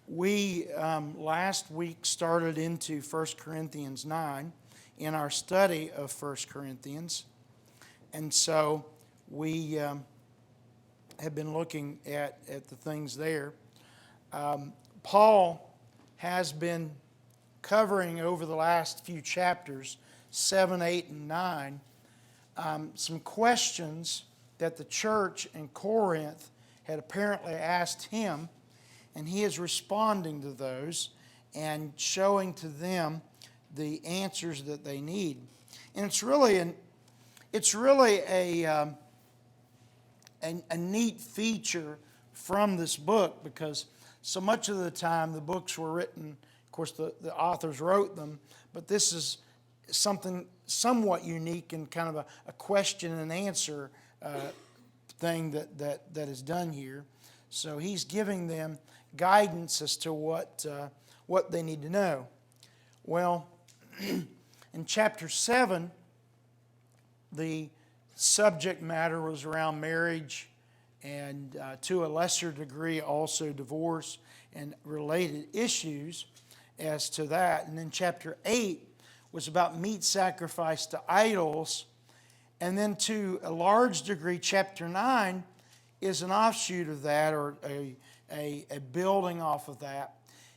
We last week started into 1 Corinthians 9 in our study of 1 Corinthians. And so we have been looking at the things there. Paul has been covering over the last few chapters, 7, 8, and 9, some questions that the church in Corinth had apparently asked him, and he is responding to those and showing to them the answers that they need. And it's really a neat feature from this book, because so much of the time the books were written, of course the authors wrote them, but this is something somewhat unique and kind of a question and answer thing that is done here. So he's giving them guidance as to what they need to know. Well, in chapter 7, the subject matter was around marriage and to a lesser degree also divorce and related issues as to that. And then chapter 8 was about meat sacrificed to idols. And then to a large degree, chapter 9 is an offshoot of that, or a building off of that.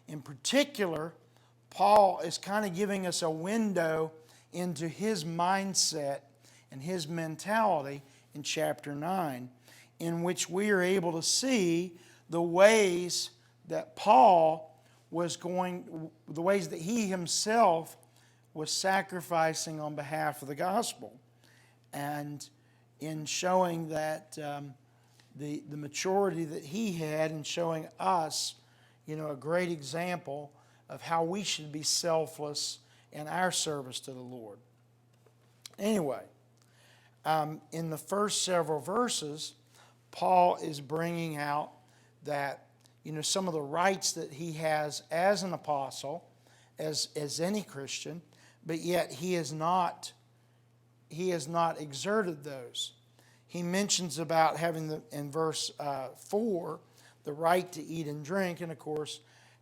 In particular, Paul is kind of giving us a window into his mindset and his mentality in chapter 9, in which we are able to see the ways that Paul was going, the ways that he himself was sacrificing on behalf of the gospel. And in showing that the maturity that he had, and showing us, a great example of how we should be selfless in our service to the Lord. Anyway, in the first several verses, Paul is bringing out that, some of the rights that he has as an apostle, as any Christian, but yet he has not exerted those. He mentions about having, in verse 4, the right to eat and drink. And of course,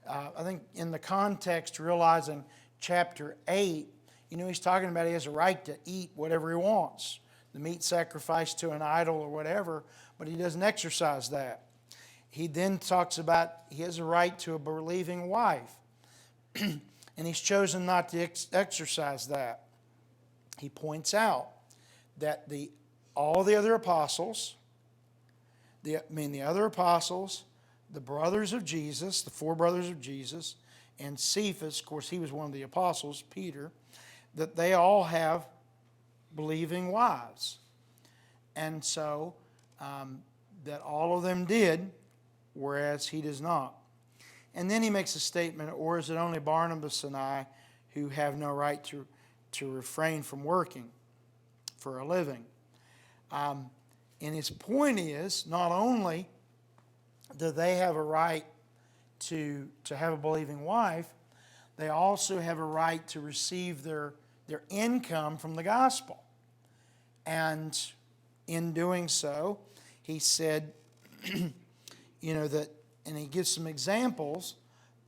I think in the context, realizing chapter 8, he's talking about he has a right to eat whatever he wants. The meat sacrificed to an idol or whatever, but he doesn't exercise that. He then talks about he has a right to a believing wife. And he's chosen not to exercise that. He points out that all the other apostles, the brothers of Jesus, the four brothers of Jesus, and Cephas, of course he was one of the apostles, Peter, that they all have believing wives. And so that all of them did, whereas he does not. And then he makes a statement, or is it only Barnabas and I who have no right to refrain from working for a living? And his point is, not only do they have a right to have a believing wife, they also have a right to receive their income from the gospel. And in doing so, he said, that, and he gives some examples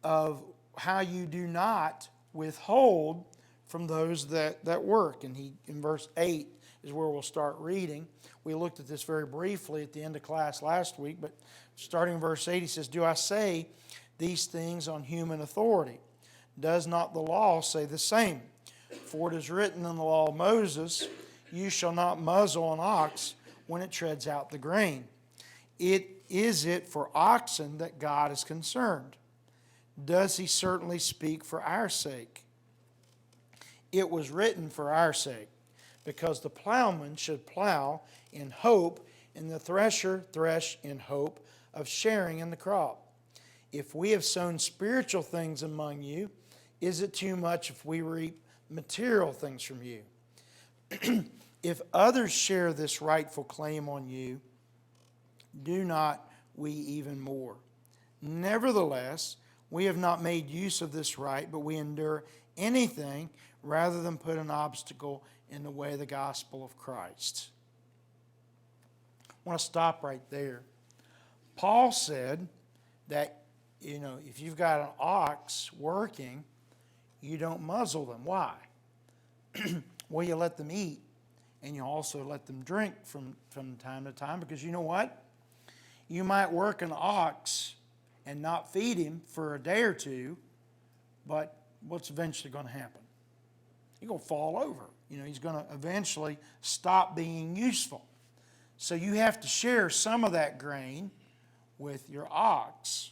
of how you do not withhold from those that work. And in verse 8 is where we'll start reading. We looked at this very briefly at the end of class last week, but starting in verse 8, he says, "Do I say these things on human authority? Does not the law say the same? For it is written in the law of Moses, you shall not muzzle an ox when it treads out the grain. Is it for oxen that God is concerned? Does he certainly speak for our sake? It was written for our sake, because the plowman should plow in hope, and the thresher thresh in hope of sharing in the crop. If we have sown spiritual things among you, is it too much if we reap material things from you? If others share this rightful claim on you, do not we even more? Nevertheless, we have not made use of this right, but we endure anything rather than put an obstacle in the way of the gospel of Christ." I want to stop right there. Paul said that if you've got an ox working, you don't muzzle them. Why? Well, you let them eat, and you also let them drink from time to time, because you know what? You might work an ox and not feed him for a day or two, but what's eventually going to happen? He's going to fall over. He's going to eventually stop being useful. So you have to share some of that grain with your ox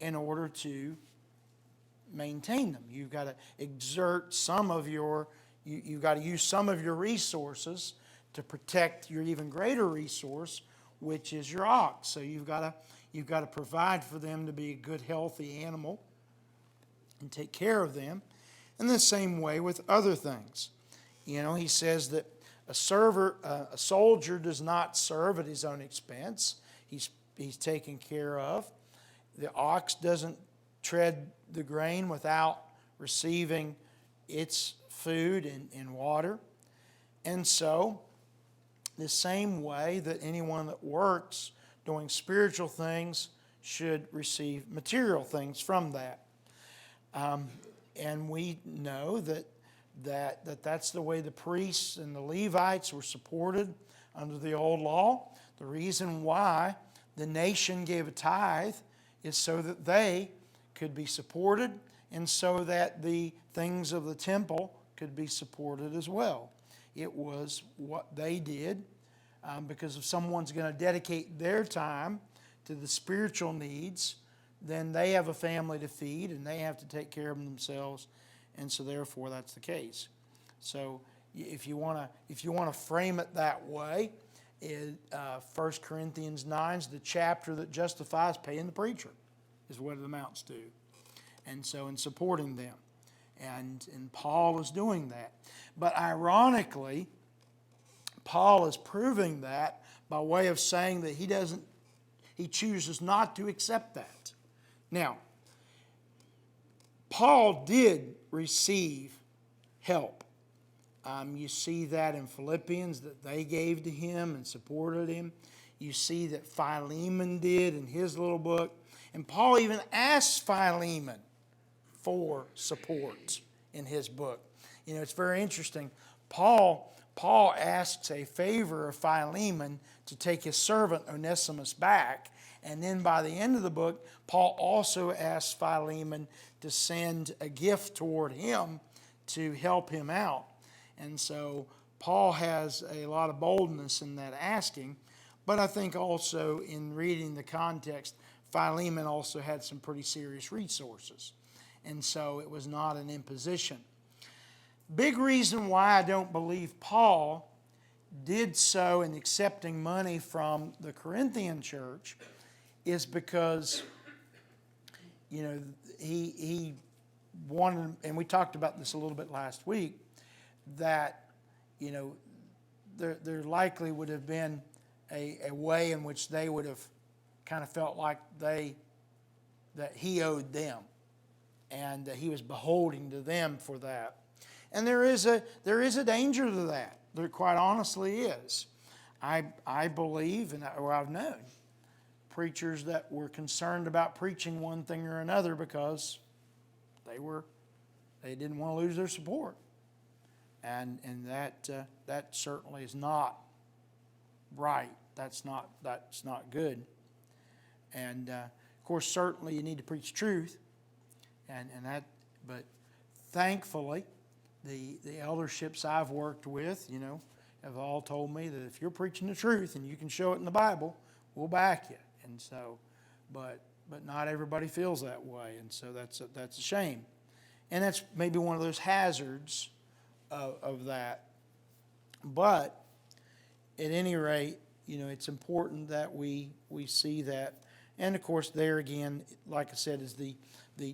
in order to maintain them. You've got to exert some of you've got to use some of your resources to protect your even greater resource, which is your ox. So you've got to provide for them to be a good, healthy animal and take care of them. In the same way with other things. He says that a soldier does not serve at his own expense. He's taken care of. The ox doesn't tread the grain without receiving its food and water. And so, the same way that anyone that works doing spiritual things should receive material things from that. And we know that's the way the priests and the Levites were supported under the old law. The reason why the nation gave a tithe is so that they could be supported and so that the things of the temple could be supported as well. It was what they did, because if someone's going to dedicate their time to the spiritual needs, then they have a family to feed and they have to take care of themselves, and so therefore that's the case. So if you want to frame it that way, 1 Corinthians 9 is the chapter that justifies paying the preacher, is what it amounts to. And so in supporting them, and Paul is doing that. But ironically, Paul is proving that by way of saying that he chooses not to accept that. Now, Paul did receive help. You see that in Philippians, that they gave to him and supported him. You see that Philemon did in his little book. And Paul even asked Philemon for support in his book. It's very interesting. Paul asks a favor of Philemon to take his servant Onesimus back. And then by the end of the book, Paul also asks Philemon to send a gift toward him to help him out. And so Paul has a lot of boldness in that asking. But I think also in reading the context, Philemon also had some pretty serious resources. And so it was not an imposition. Big reason why I don't believe Paul did so in accepting money from the Corinthian church is because, he wanted, and we talked about this a little bit last week, that, there likely would have been a way in which they would have kind of felt like that he owed them, and that he was beholden to them for that. And there is a danger to that. There quite honestly is. I believe, or I've known preachers that were concerned about preaching one thing or another because they didn't want to lose their support, and that certainly is not right. That's not good. And of course, certainly you need to preach truth, but thankfully, the elderships I've worked with, have all told me that if you're preaching the truth and you can show it in the Bible, we'll back you. And so, but not everybody feels that way, and so that's a shame. And that's maybe one of those hazards of that. But at any rate, it's important that we see that. And of course, there again, like I said, is the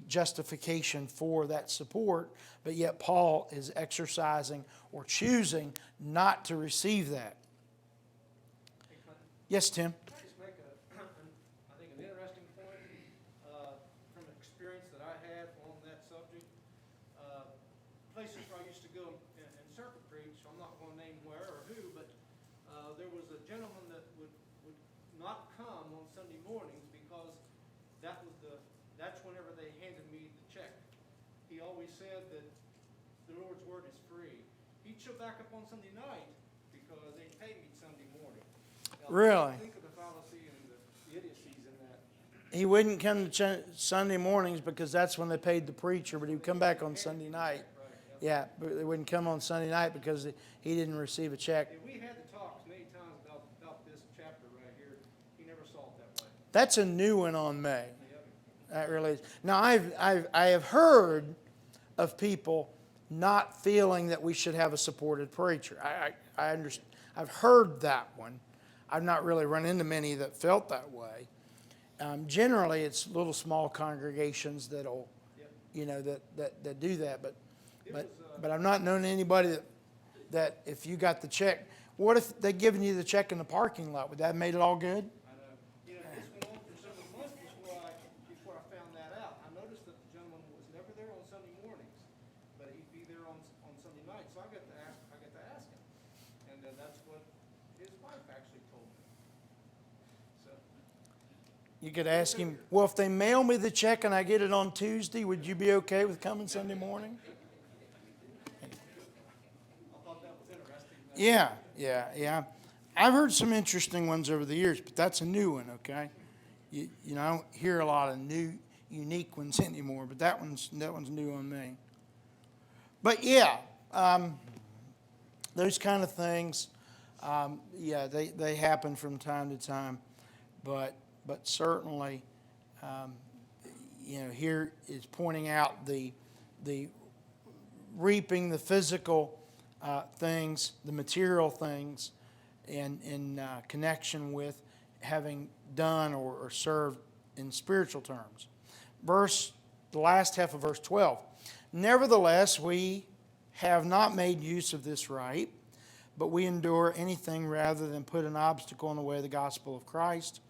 justification for that support, but yet Paul is exercising or choosing not to receive that. Yes, Tim? Can I just make I think, an interesting point from experience that I had on that subject? Places where I used to go and circuit preach, so I'm not going to name where or who, but there was a gentleman that would not come on Sunday mornings because that that's whenever they handed me the check. He always said that the Lord's word is free. He'd show back up on Sunday night because they paid me Sunday morning. Now, Really? think of the fallacy and the idiocies in that. He wouldn't come to Sunday mornings because that's when they paid the preacher, but he would come back on Sunday night. Right, Yeah, but they wouldn't come on Sunday night because he didn't receive a check. And we had the talks many times about this chapter right here. He never saw it that way. That's a new one on me. Yep. That really is. Now, I have heard of people not feeling that we should have a supported preacher. I understand. I've heard that one. I've not really run into many that felt that way. Generally, it's little small congregations that'll, that do that. But I've not known anybody that if you got the check, what if they given you the check in the parking lot? Would that have made it all good? I know. This went on for several months before I found that out. I noticed that the gentleman was never there on Sunday mornings, but he'd be there on Sunday night. So I got to ask him, and then that's what his wife actually told me. So You could ask him, well, if they mail me the check and I get it on Tuesday, would you be okay with coming Sunday morning? I thought that was interesting. Yeah. I've heard some interesting ones over the years, but that's a new one, okay? I don't hear a lot of new, unique ones anymore, but that one's new on me. But yeah, those kind of things, they happen from time to time, but certainly, here is pointing out the reaping the physical things, the material things, in connection with having done or served in spiritual terms. The last half of verse 12. Nevertheless, we have not made use of this right, but we endure anything rather than put an obstacle in the way of the gospel of Christ.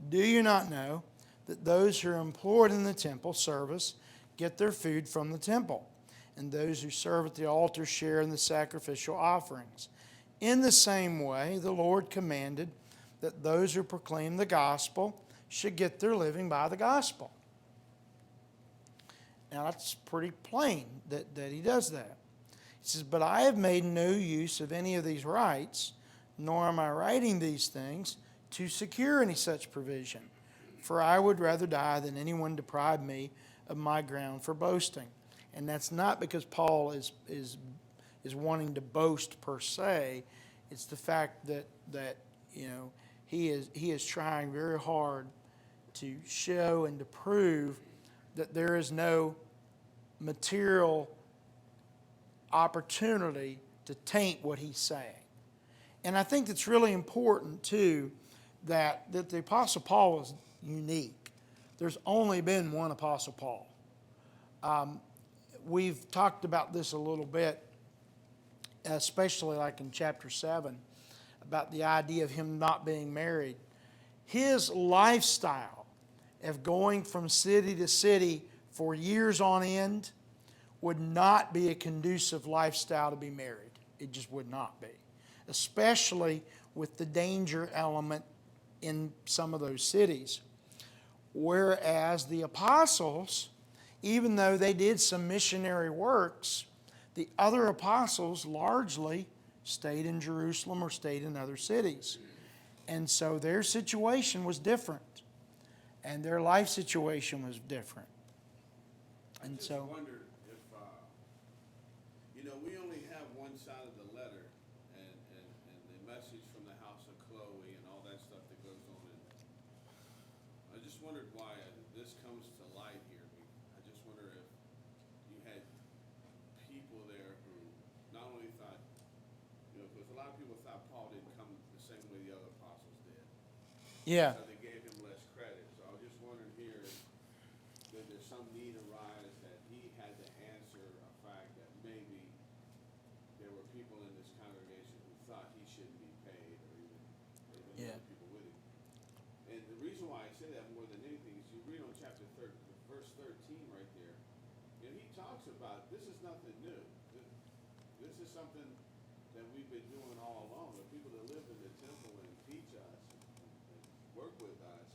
Do you not know that those who are employed in the temple service get their food from the temple, and those who serve at the altar share in the sacrificial offerings? In the same way, the Lord commanded that those who proclaim the gospel should get their living by the gospel. Now, that's pretty plain that he does that. He says, but I have made no use of any of these rights, nor am I writing these things to secure any such provision. For I would rather die than anyone deprive me of my ground for boasting. And that's not because Paul is wanting to boast per se. It's the fact that he is trying very hard to show and to prove that there is no material opportunity to taint what he's saying. And I think it's really important too that the Apostle Paul is unique. There's only been one Apostle Paul. We've talked about this a little bit, especially like in chapter 7, about the idea of him not being married. His lifestyle of going from city to city for years on end would not be a conducive lifestyle to be married. It just would not be, especially with the danger element in some of those cities. Whereas the apostles, even though they did some missionary works, the other apostles largely stayed in Jerusalem or stayed in other cities. And so their situation was different. And their life situation was different. And I just wondered if, we only have one side of the letter and the message from the house of Chloe and all that stuff that goes on in there. I just wondered why this comes to light here. I just wonder if you had people there who not only thought, because a lot of people thought Paul didn't come the same way the other apostles did. yeah, So they gave him less credit. So I was just wondering here, did there some need arise that he had to answer a fact that maybe there were people in this congregation who thought he shouldn't be paid, or even Yeah. other people with him. And the reason why I say that more than anything is you read on chapter 13, verse 13 right there, and he talks about this is nothing new. This is something that we've been doing all along. The people that live in the temple and teach us and work with us,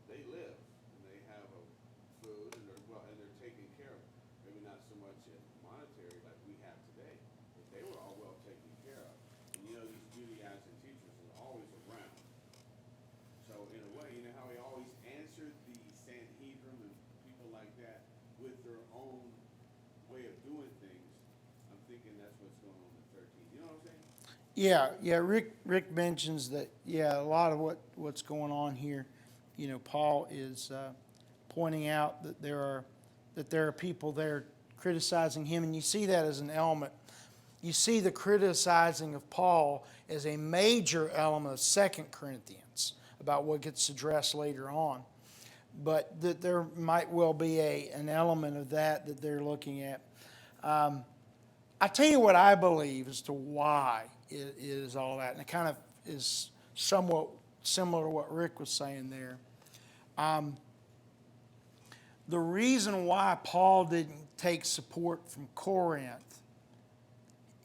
they live and they have so much monetary like we have today, but they were all well taken care of. And you know, these Judaizing teachers are always around. So in a way, you know how he always answered the Sanhedrin and people like that with their own way of doing things. I'm thinking that's what's going on in 13. You know what I'm saying? Yeah. Rick mentions that. Yeah, a lot of what's going on here. You know, Paul is pointing out that there are people there criticizing him, and you see that as an element. You see the criticizing of Paul as a major element of 2 Corinthians about what gets addressed later on. But that there might well be an element of that they're looking at. I tell you what I believe as to why it is all that, and it kind of is somewhat similar to what Rick was saying there. The reason why Paul didn't take support from Corinth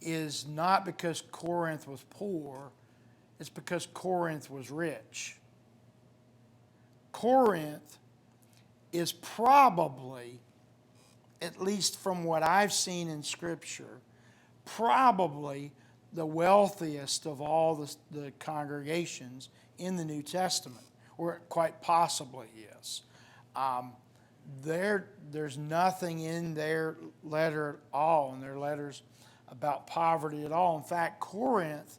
is not because Corinth was poor, it's because Corinth was rich. Corinth is probably, at least from what I've seen in Scripture, probably the wealthiest of all the congregations in the New Testament, or it quite possibly is. There's nothing in their letter at all, in their letters about poverty at all. In fact, Corinth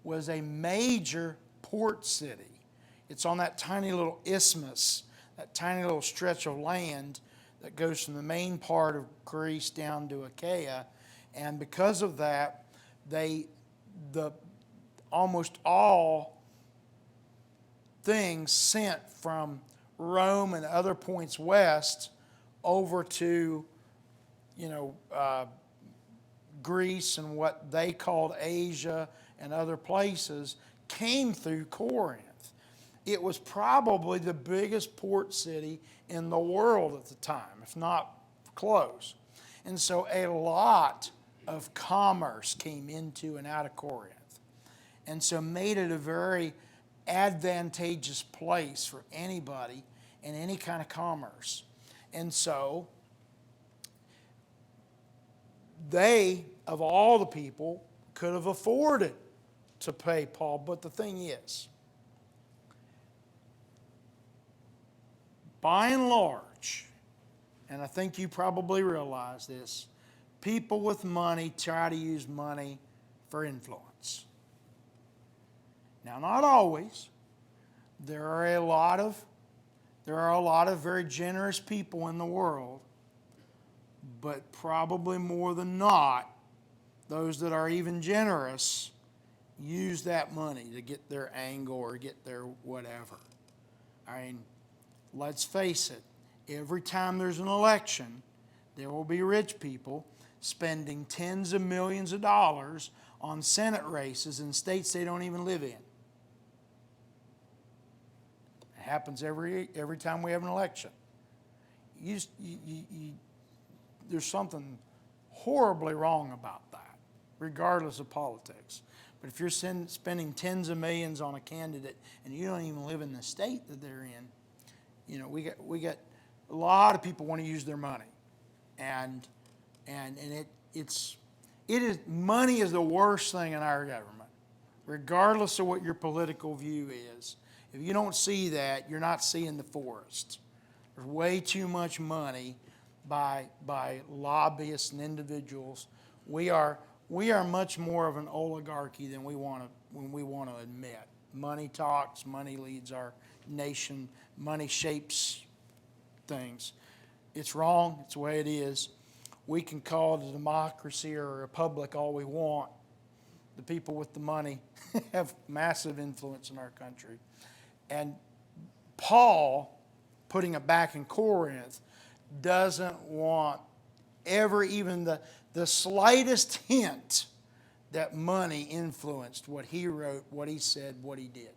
was a major port city. It's on that tiny little isthmus, that tiny little stretch of land that goes from the main part of Greece down to Achaia. And because of that, almost all things sent from Rome and other points west over to, Greece and what they called Asia and other places came through Corinth. It was probably the biggest port city in the world at the time, if not close. And so a lot of commerce came into and out of Corinth. And so made it a very advantageous place for anybody in any kind of commerce. And so they, of all the people, could have afforded to pay Paul. But the thing is, by and large, and I think you probably realize this, people with money try to use money for influence. Now, not always. There are a lot of very generous people in the world, but probably more than not, those that are even generous use that money to get their angle or get their whatever. I mean, let's face it, every time there's an election, there will be rich people spending tens of millions of dollars on Senate races in states they don't even live in. It happens every time we have an election. There's something horribly wrong about that, regardless of politics. But if you're spending tens of millions on a candidate and you don't even live in the state that they're in, we got a lot of people want to use their money, and money is the worst thing in our government, regardless of what your political view is. If you don't see that, you're not seeing the forest. There's way too much money by lobbyists and individuals. We are much more of an oligarchy than we want to admit. Money talks, money leads our nation, money shapes things. It's wrong, it's the way it is. We can call it a democracy or a republic all we want. The people with the money have massive influence in our country. And Paul, putting it back in Corinth, doesn't want even the slightest hint that money influenced what he wrote, what he said, what he did.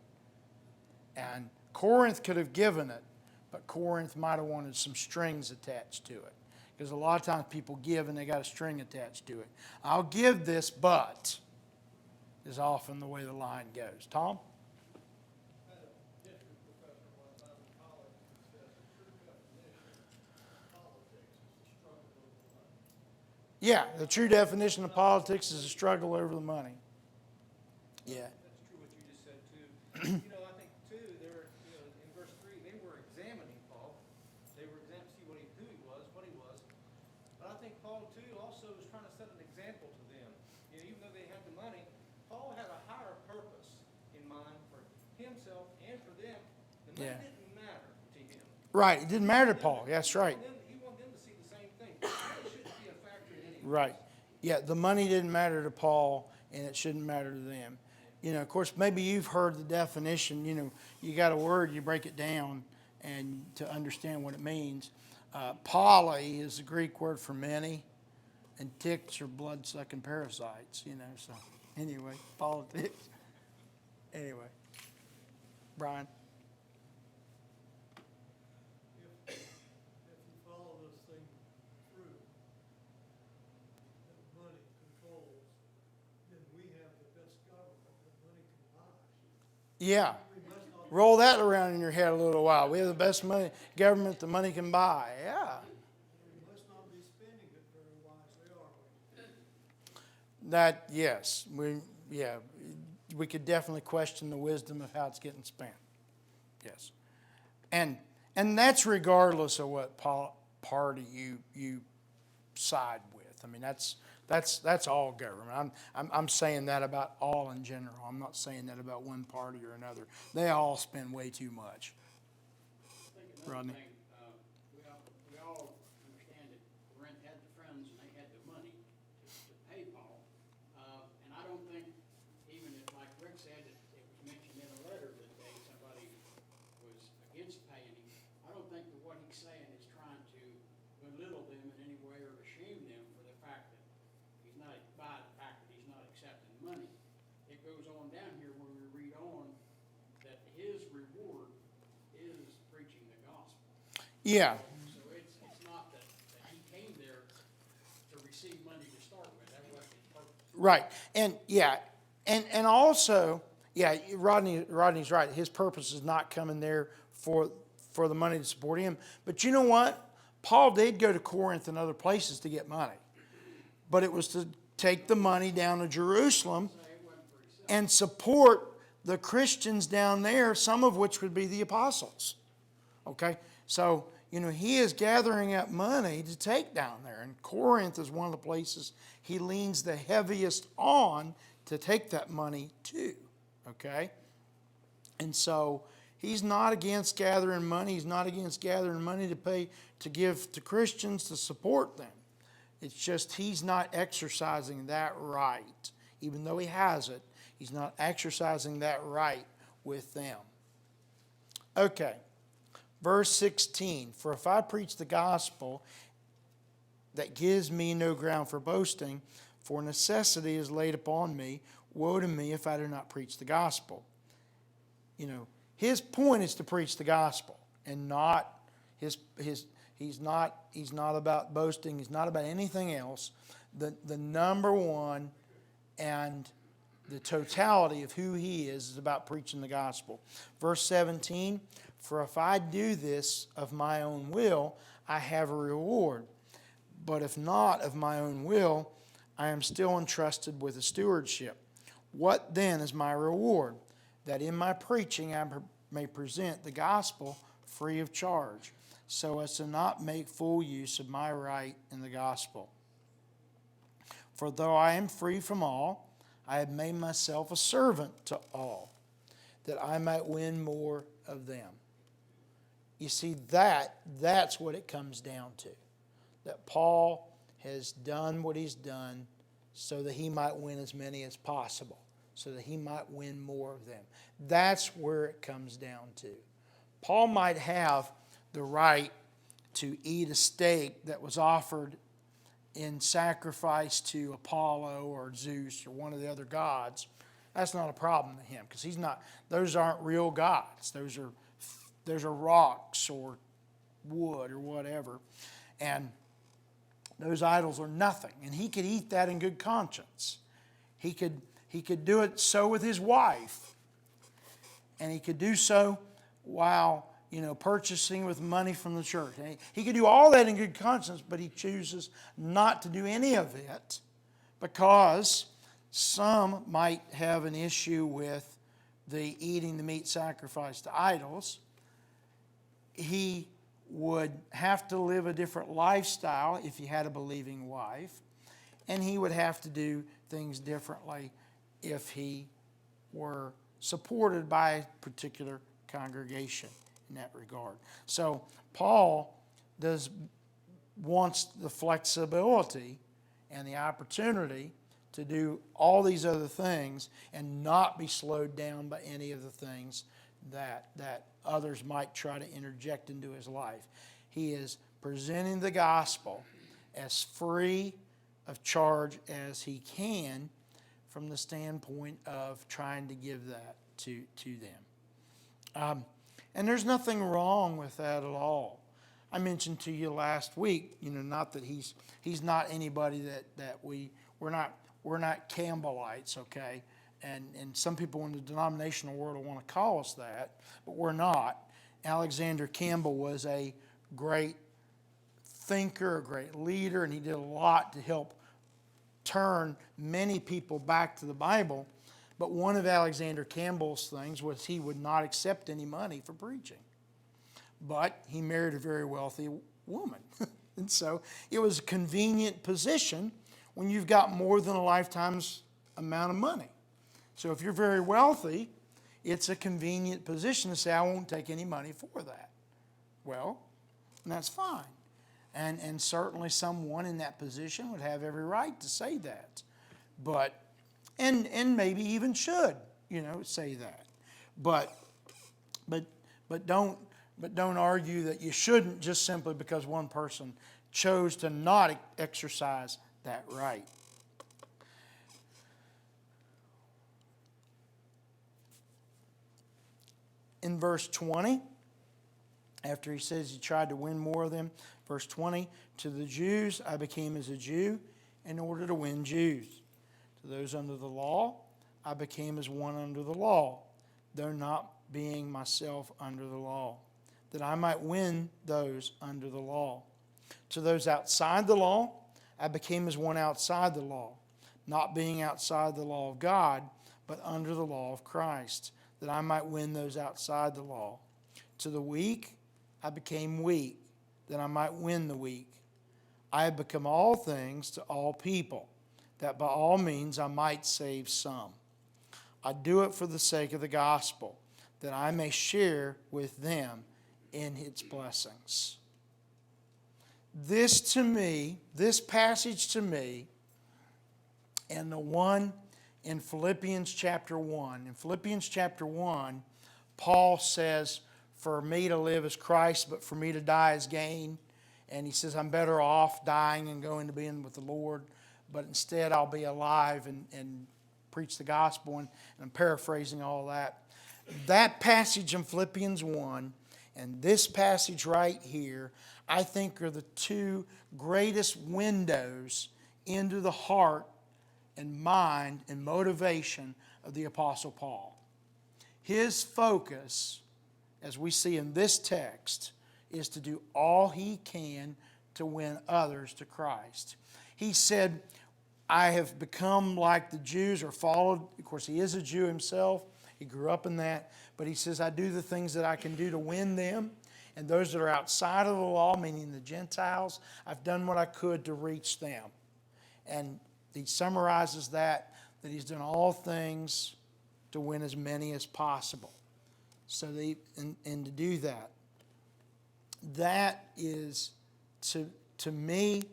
And Corinth could have given it, but Corinth might have wanted some strings attached to it. Because a lot of times people give and they got a string attached to it. I'll give this, but is often the way the line goes. Tom? I had a history professor one time in college who said the true definition of politics is the struggle over money. Yeah, the true definition of politics is a struggle over the money. Yeah. That's true what you just said too. I think too, in verse 3, they were examining Paul. They were examining to see who he was, what he was. But I think Paul too also was trying to set an example to them. Even though they had the money, Paul had a higher purpose in mind for himself and for them. The money Yeah. didn't matter to him. Right. It didn't matter to Paul. That's right. He wanted them to see the same thing. Money shouldn't be a factor in any of Right. Yeah, the money didn't matter to Paul, and it shouldn't matter to them. Of course, maybe you've heard the definition. You got a word, you break it down, and to understand what it means. Poly is the Greek word for many, and ticks are blood-sucking parasites. So anyway, politics. Anyway, Brian. If you follow this thing through, that money controls, then we have the best government that money can buy. Yeah. We must not, Roll that around in your head a little while. We have the best government the money can buy. Yeah. we must not be spending it very wisely, are we? That, yes. We could definitely question the wisdom of how it's getting spent. Yes. And that's regardless of what party you side with. I mean, that's all government. I'm saying that about all in general. I'm not saying that about one party or another. They all spend way too much. I think another Rodney? thing, we all understand that Clint had the friends and they had the money to pay Paul. And I don't think, even if, like Rick said, it was mentioned in a letter that somebody was against paying him, I don't think that what he's saying is trying to belittle them in any way or shame them for the fact that he's not, by the fact that he's not accepting money. It goes on down here when we read on that his reward is preaching the gospel. Yeah. So it's not that he came there to receive money to start with. That wasn't his purpose. Right. And yeah. And also, yeah, Rodney's right. His purpose is not coming there for the money to support him. But you know what? Paul did go to Corinth and other places to get money. But it was to take the money down to Jerusalem and support the Christians down there, some of which would be the apostles. Okay? So, he is gathering up money to take down there. And Corinth is one of the places he leans the heaviest on to take that money to. Okay? And so, he's not against gathering money. He's not against gathering money to give to Christians to support them. It's just he's not exercising that right. Even though he has it, he's not exercising that right with them. Okay. Verse 16, for if I preach the gospel, that gives me no ground for boasting, for necessity is laid upon me. Woe to me if I do not preach the gospel. His point is to preach the gospel, and not he's not about boasting. He's not about anything else. The number one and the totality of who he is about preaching the gospel. Verse 17, for if I do this of my own will, I have a reward. But if not of my own will, I am still entrusted with a stewardship. What then is my reward? That in my preaching I may present the gospel free of charge, so as to not make full use of my right in the gospel. For though I am free from all, I have made myself a servant to all, that I might win more of them. You see, that's what it comes down to. That Paul has done what he's done so that he might win as many as possible, so that he might win more of them. That's where it comes down to. Paul might have the right to eat a steak that was offered in sacrifice to Apollo or Zeus or one of the other gods. That's not a problem to him, because those aren't real gods. Those are rocks or wood or whatever. And those idols are nothing. And he could eat that in good conscience. He could do it so with his wife. And he could do so while, purchasing with money from the church. He could do all that in good conscience, but he chooses not to do any of it because some might have an issue with the eating the meat sacrificed to idols. He would have to live a different lifestyle if he had a believing wife, and he would have to do things differently if he were supported by a particular congregation in that regard. So Paul wants the flexibility and the opportunity to do all these other things and not be slowed down by any of the things that others might try to interject into his life. He is presenting the gospel as free of charge as he can from the standpoint of trying to give that to them. And there's nothing wrong with that at all. I mentioned to you last week, not that he's not anybody that we're not Campbellites, okay? And some people in the denominational world will want to call us that, but we're not. Alexander Campbell was a great thinker, a great leader, and he did a lot to help turn many people back to the Bible. But one of Alexander Campbell's things was he would not accept any money for preaching. But he married a very wealthy woman. And so it was a convenient position when you've got more than a lifetime's amount of money. So if you're very wealthy, it's a convenient position to say, I won't take any money for that. Well, and that's fine. And certainly someone in that position would have every right to say that. But, and maybe even should, say that. But don't argue that you shouldn't just simply because one person chose to not exercise that right. In verse 20, after he says he tried to win more of them, verse 20, to the Jews I became as a Jew in order to win Jews. To those under the law, I became as one under the law, though not being myself under the law, that I might win those under the law. To those outside the law, I became as one outside the law, not being outside the law of God, but under the law of Christ, that I might win those outside the law. To the weak, I became weak, that I might win the weak. I have become all things to all people, that by all means I might save some. I do it for the sake of the gospel, that I may share with them in its blessings. This passage to me, and the one in Philippians chapter 1. In Philippians chapter 1, Paul says, for me to live is Christ, but for me to die is gain. And he says, I'm better off dying and going to be in with the Lord, but instead I'll be alive and preach the gospel. And I'm paraphrasing all that. That passage in Philippians 1 and this passage right here, I think are the two greatest windows into the heart and mind and motivation of the Apostle Paul. His focus, as we see in this text, is to do all he can to win others to Christ. He said, I have become like the Jews or followed. Of course, he is a Jew himself. He grew up in that. But he says, I do the things that I can do to win them. And those that are outside of the law, meaning the Gentiles, I've done what I could to reach them. And he summarizes that he's done all things to win as many as possible. So and to do that is, to me,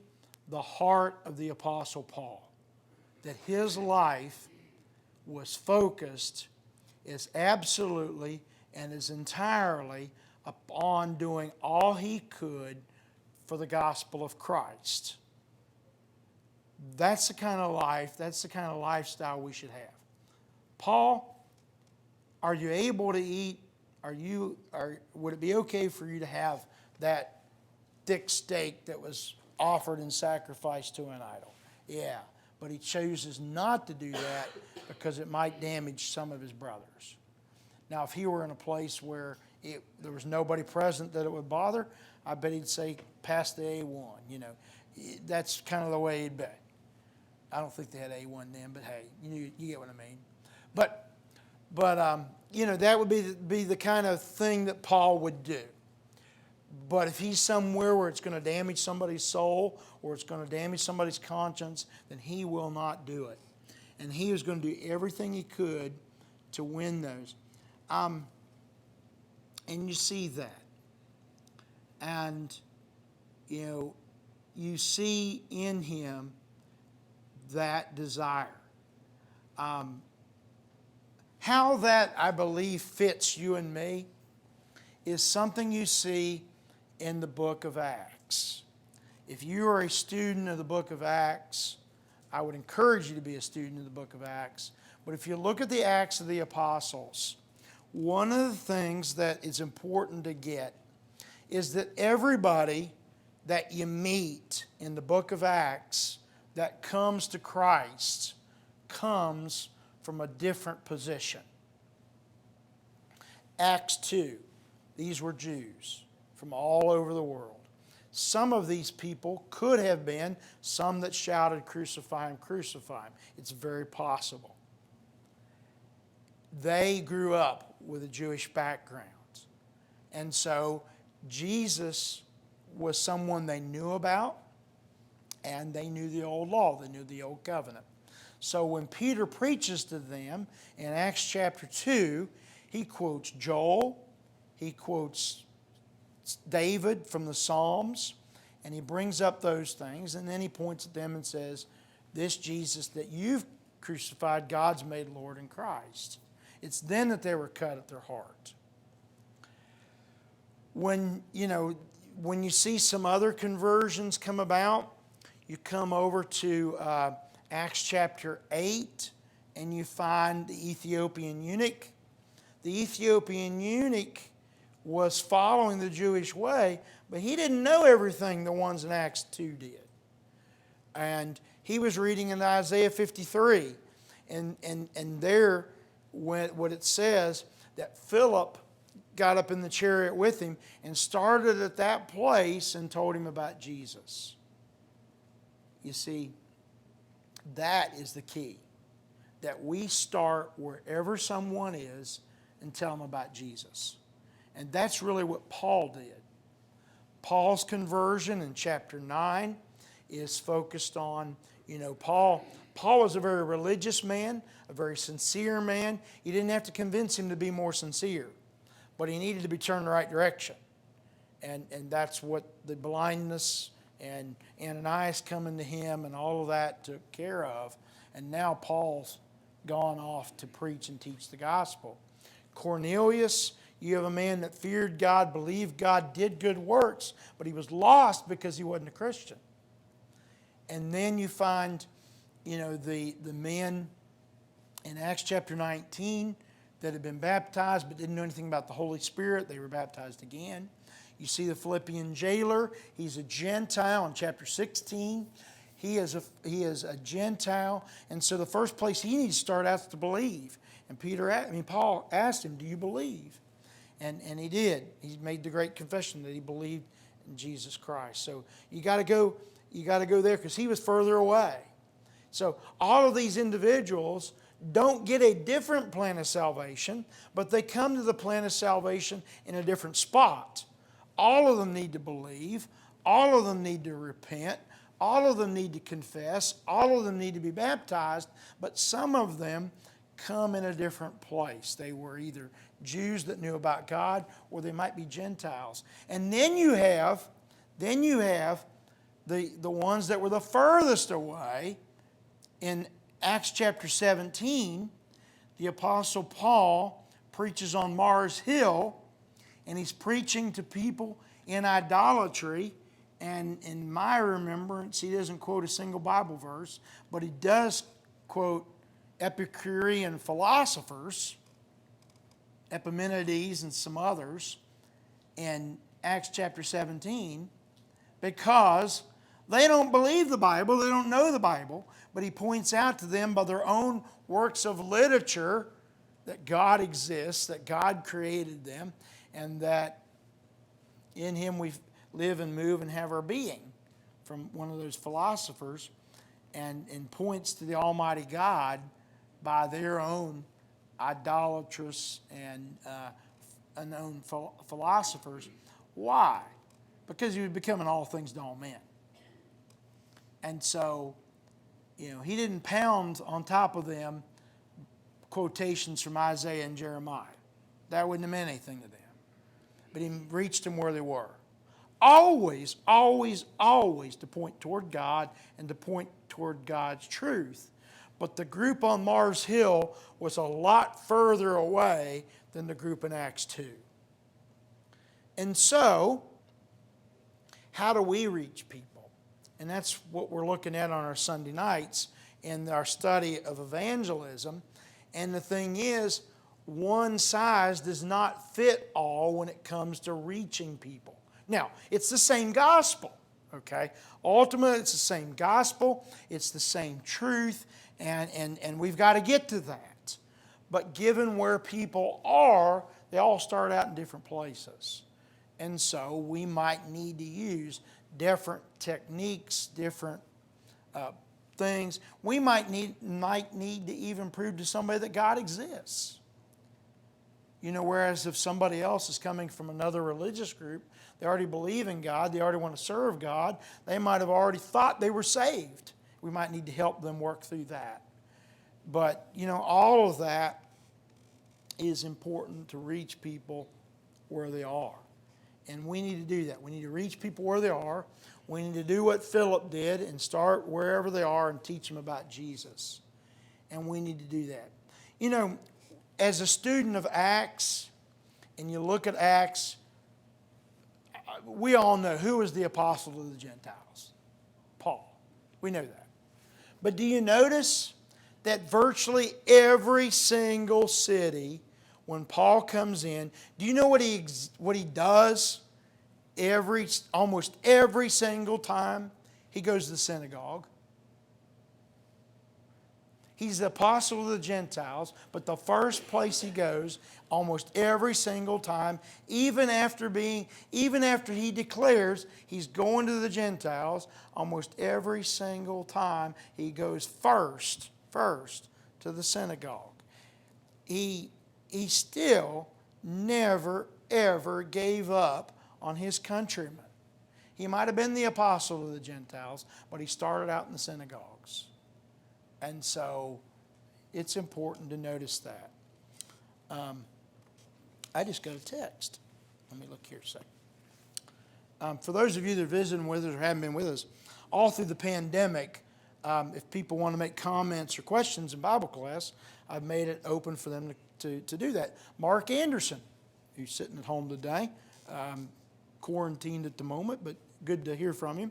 the heart of the Apostle Paul. That his life was focused as absolutely and as entirely upon doing all he could for the gospel of Christ. That's the kind of life, that's the kind of lifestyle we should have. Paul, are you able to eat? Would it be okay for you to have that thick steak that was offered and sacrificed to an idol? Yeah, but he chooses not to do that because it might damage some of his brothers. Now, if he were in a place where There was nobody present that it would bother. I bet he'd say, pass the A1. That's kind of the way he'd be. I don't think they had A1 then, but hey, you get what I mean. But that would be the kind of thing that Paul would do. But if he's somewhere where it's going to damage somebody's soul or it's going to damage somebody's conscience, then he will not do it. And he was going to do everything he could to win those. And you see that. And, you see in him that desire. How that, I believe, fits you and me is something you see in the book of Acts. If you are a student of the book of Acts, I would encourage you to be a student of the book of Acts. But if you look at the Acts of the Apostles, one of the things that is important to get is that everybody that you meet in the book of Acts that comes to Christ comes from a different position. Acts 2, these were Jews from all over the world. Some of these people could have been some that shouted, crucify him, crucify him. It's very possible. They grew up with a Jewish background. And so Jesus was someone they knew about, and they knew the old law, they knew the old covenant. So when Peter preaches to them in Acts chapter 2, he quotes Joel, he quotes David from the Psalms, and he brings up those things, and then he points at them and says, this Jesus that you've crucified, God's made Lord in Christ. It's then that they were cut at their heart. When you see some other conversions come about, you come over to Acts chapter 8, and you find the Ethiopian eunuch. The Ethiopian eunuch was following the Jewish way, but he didn't know everything the ones in Acts 2 did. And he was reading in Isaiah 53, and there what it says, that Philip got up in the chariot with him and started at that place and told him about Jesus. You see, that is the key. That we start wherever someone is and tell them about Jesus. And that's really what Paul did. Paul's conversion in chapter 9 is focused on, Paul was a very religious man, a very sincere man. He didn't have to convince him to be more sincere, but he needed to be turned in the right direction. And that's what the blindness and Ananias coming to him and all of that took care of. And now Paul's gone off to preach and teach the gospel. Cornelius, you have a man that feared God, believed God, did good works, but he was lost because he wasn't a Christian. And then you find, the men in Acts chapter 19 that had been baptized but didn't know anything about the Holy Spirit. They were baptized again. You see the Philippian jailer. He's a Gentile in chapter 16. He is a Gentile. And so the first place he needs to start out is to believe. And Paul asked him, do you believe? And he did. He made the great confession that he believed in Jesus Christ. So you got to go there because he was further away. So all of these individuals don't get a different plan of salvation, but they come to the plan of salvation in a different spot. All of them need to believe. All of them need to repent. All of them need to confess. All of them need to be baptized. But some of them come in a different place. They were either Jews that knew about God, or they might be Gentiles. And then you have the ones that were the furthest away. In Acts chapter 17, the Apostle Paul preaches on Mars Hill, and he's preaching to people in idolatry. And in my remembrance, he doesn't quote a single Bible verse, but he does quote Epicurean philosophers, Epimenides and some others, in Acts chapter 17, because they don't believe the Bible, they don't know the Bible, but he points out to them by their own works of literature that God exists, that God created them, and that in Him we live and move and have our being, from one of those philosophers, and points to the Almighty God by their own idolatrous and unknown philosophers. Why? Because He was becoming all things to all men. And so, He didn't pound on top of them quotations from Isaiah and Jeremiah. That wouldn't have meant anything to them. But He reached them where they were. Always, always, always to point toward God and to point toward God's truth. But the group on Mars Hill was a lot further away than the group in Acts 2. And so, how do we reach people? And that's what we're looking at on our Sunday nights in our study of evangelism. And the thing is, one size does not fit all when it comes to reaching people. Now, it's the same gospel, okay? Ultimately, it's the same gospel, it's the same truth, and we've got to get to that. But given where people are, they all start out in different places. And so we might need to use different techniques, different things. We might need to even prove to somebody that God exists. Whereas if somebody else is coming from another religious group, they already believe in God, they already want to serve God, they might have already thought they were saved. We might need to help them work through that. But, all of that is important to reach people where they are. And we need to do that. We need to reach people where they are. We need to do what Philip did and start wherever they are and teach them about Jesus. And we need to do that. As a student of Acts, and you look at Acts, we all know who was the apostle to the Gentiles? Paul. We know that. But do you notice that virtually every single city, when Paul comes in, do you know what he does? Almost every single time he goes to the synagogue. He's the apostle of the Gentiles, but the first place he goes, almost every single time, even after he declares he's going to the Gentiles, almost every single time he goes first to the synagogue. He still never, ever gave up on his countrymen. He might have been the apostle of the Gentiles, but he started out in the synagogues. And so it's important to notice that. I just got a text. Let me look here a second. For those of you that are visiting with us or haven't been with us, all through the pandemic, if people want to make comments or questions in Bible class, I've made it open for them to do that. Mark Anderson, who's sitting at home today, quarantined at the moment, but good to hear from him.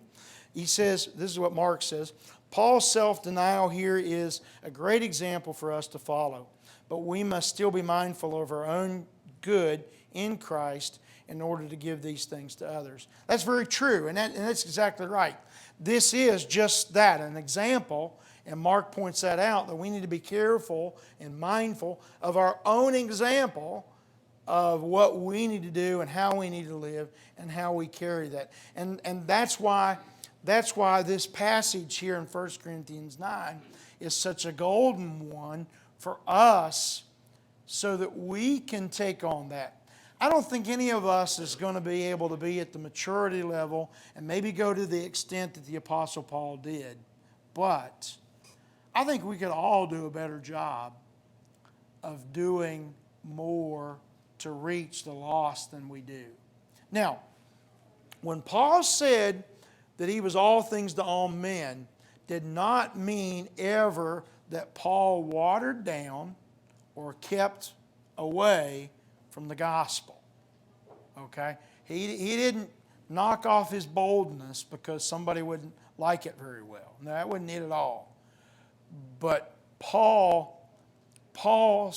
He says, this is what Mark says, Paul's self-denial here is a great example for us to follow, but we must still be mindful of our own good in Christ in order to give these things to others. That's very true, and that's exactly right. This is just that, an example, and Mark points that out, that we need to be careful and mindful of our own example of what we need to do and how we need to live and how we carry that. And that's why this passage here in 1 Corinthians 9 is such a golden one for us so that we can take on that. I don't think any of us is going to be able to be at the maturity level and maybe go to the extent that the Apostle Paul did. But I think we could all do a better job of doing more to reach the lost than we do. Now, when Paul said that he was all things to all men, did not mean ever that Paul watered down or kept away from the gospel. Okay? He didn't knock off his boldness because somebody wouldn't like it very well. No, that wasn't it at all. But Paul's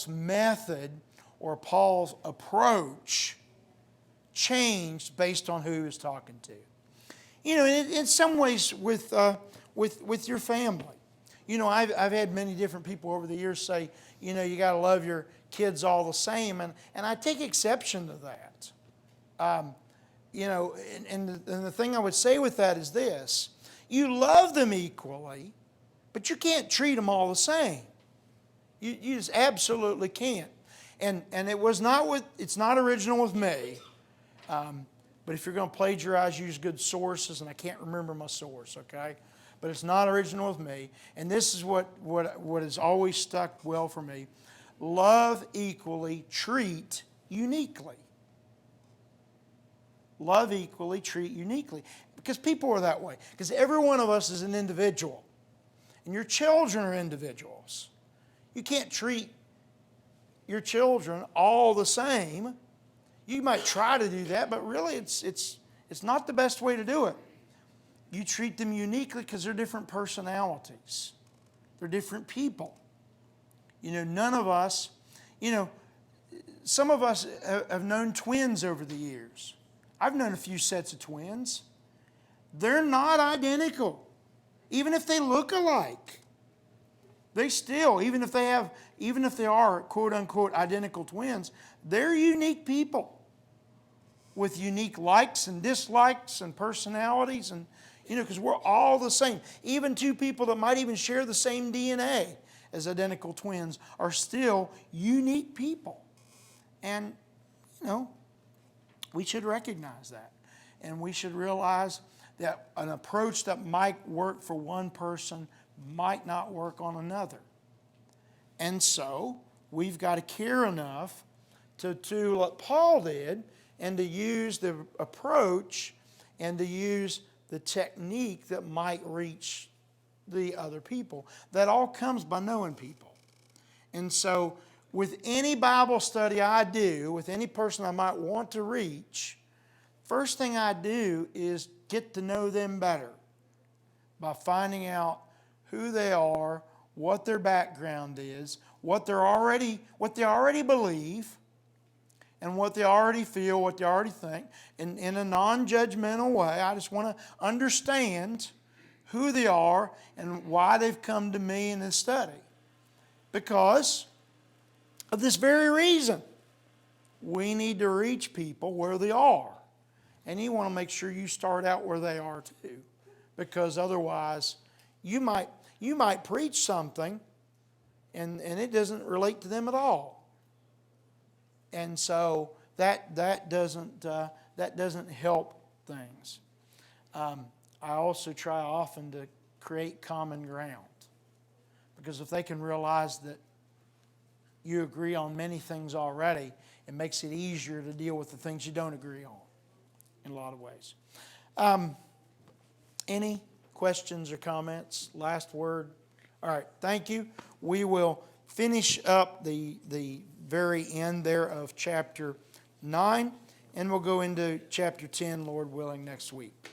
method or Paul's approach changed based on who he was talking to. In some ways with your family. I've had many different people over the years say, you got to love your kids all the same, and I take exception to that. You know, and the thing I would say with that is this: you love them equally, but you can't treat them all the same. You just absolutely can't. And it's not original with me. But if you're going to plagiarize, use good sources, and I can't remember my source, okay? But it's not original with me. And this is what has always stuck well for me. Love equally, treat uniquely. Love equally, treat uniquely. Because people are that way. Because every one of us is an individual. And your children are individuals. You can't treat your children all the same. You might try to do that, but really it's not the best way to do it. You treat them uniquely because they're different personalities. They're different people. You know, none of us, you know, some of us have known twins over the years. I've known a few sets of twins. They're not identical, even if they look alike. They still, even if they are quote unquote identical twins, they're unique people with unique likes and dislikes and personalities, and you know, because we're all the same. Even two people that might even share the same DNA as identical twins are still unique people. And you know, we should recognize that. And we should realize that an approach that might work for one person might not work on another. And so we've got to care enough to do what Paul did and to use the approach and to use the technique that might reach the other people. That all comes by knowing people. And so with any Bible study I do, with any person I might want to reach, first thing I do is get to know them better by finding out who they are, what their background is, what they already believe, and what they already feel, what they already think. And in a non-judgmental way, I just want to understand who they are and why they've come to me in this study. Because of this very reason, we need to reach people where they are. And you want to make sure you start out where they are too. Because otherwise, you might preach something and it doesn't relate to them at all. And so that doesn't help things. I also try often to create common ground. Because if they can realize that you agree on many things already, it makes it easier to deal with the things you don't agree on in a lot of ways. Any questions or comments? Last word? All right, thank you. We will finish up the very end there of chapter 9, and we'll go into chapter 10, Lord willing, next week.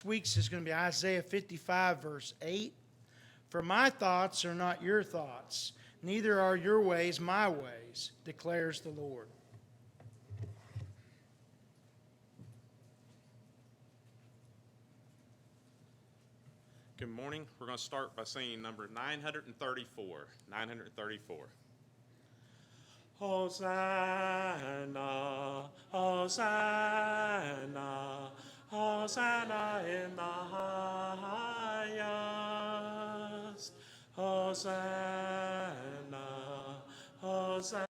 week's is going to be Isaiah 55, verse 8. For my thoughts are not your thoughts, neither are your ways my ways, declares the Lord. Good morning. We're going to start by singing number 934. 934. Hosanna, Hosanna, Hosanna in the highest. Hosanna, Hosanna.